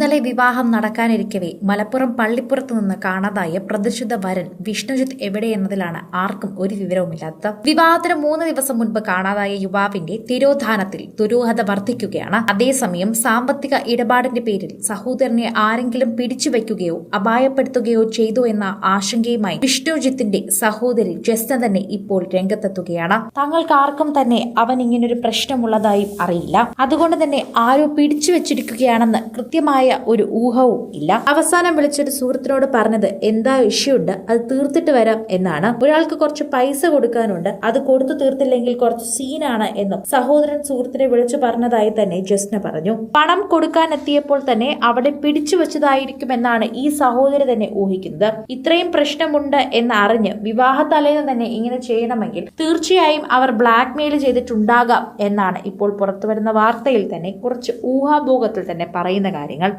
ഇന്നലെ വിവാഹം നടക്കാനിരിക്കവേ മലപ്പുറം പള്ളിപ്പുറത്ത് നിന്ന് കാണാതായ പ്രതിഷ്ഠിത വരൻ വിഷ്ണുജിത്ത് എവിടെയെന്നതിലാണ് ആർക്കും ഒരു വിവരവുമില്ലാത്തത്. വിവാഹത്തിന് 3 ദിവസം മുൻപ് കാണാതായ യുവാവിന്റെ തിരോധാനത്തിൽ ദുരൂഹത വർദ്ധിക്കുകയാണ്. അതേസമയം സാമ്പത്തിക ഇടപാടിന്റെ പേരിൽ സഹോദരനെ ആരെങ്കിലും പിടിച്ചുവെക്കുകയോ അപായപ്പെടുത്തുകയോ ചെയ്തു എന്ന ആശങ്കയുമായി വിഷ്ണുജിത്തിന്റെ സഹോദരി ജസ്ന തന്നെ ഇപ്പോൾ രംഗത്തെത്തുകയാണ്. തങ്ങൾക്ക് ആർക്കും തന്നെ അവൻ ഇങ്ങനൊരു പ്രശ്നമുള്ളതായും അറിയില്ല. അതുകൊണ്ട് തന്നെ ആരോ പിടിച്ചു വെച്ചിരിക്കുകയാണെന്ന് കൃത്യമായ ഒരു ഊഹവും ഇല്ല. അവസാനം വിളിച്ചൊരു സുഹൃത്തിനോട് പറഞ്ഞത് എന്താ ഇഷ്യൂ ഉണ്ട്, അത് തീർത്തിട്ട് വരാം എന്നാണ്. ഒരാൾക്ക് കുറച്ച് പൈസ കൊടുക്കാനുണ്ട്, അത് കൊടുത്തു തീർത്തില്ലെങ്കിൽ കുറച്ച് സീനാണ് എന്നും സഹോദരൻ സുഹൃത്തിനെ വിളിച്ചു പറഞ്ഞതായി തന്നെ ജസ്ന പറഞ്ഞു. പണം കൊടുക്കാൻ എത്തിയപ്പോൾ തന്നെ അവിടെ പിടിച്ചു വെച്ചതായിരിക്കുമെന്നാണ് ഈ സഹോദരി തന്നെ ഊഹിക്കുന്നത്. ഇത്രയും പ്രശ്നമുണ്ട് എന്ന് അറിഞ്ഞ് വിവാഹ തലേന്ന് തന്നെ ഇങ്ങനെ ചെയ്യണമെങ്കിൽ തീർച്ചയായും അവർ ബ്ലാക്ക് മെയിൽ ചെയ്തിട്ടുണ്ടാകാം എന്നാണ് ഇപ്പോൾ പുറത്തുവരുന്ന വാർത്തയിൽ തന്നെ കുറച്ച് ഊഹാഭോഗത്തിൽ തന്നെ പറയുന്ന കാര്യങ്ങൾ.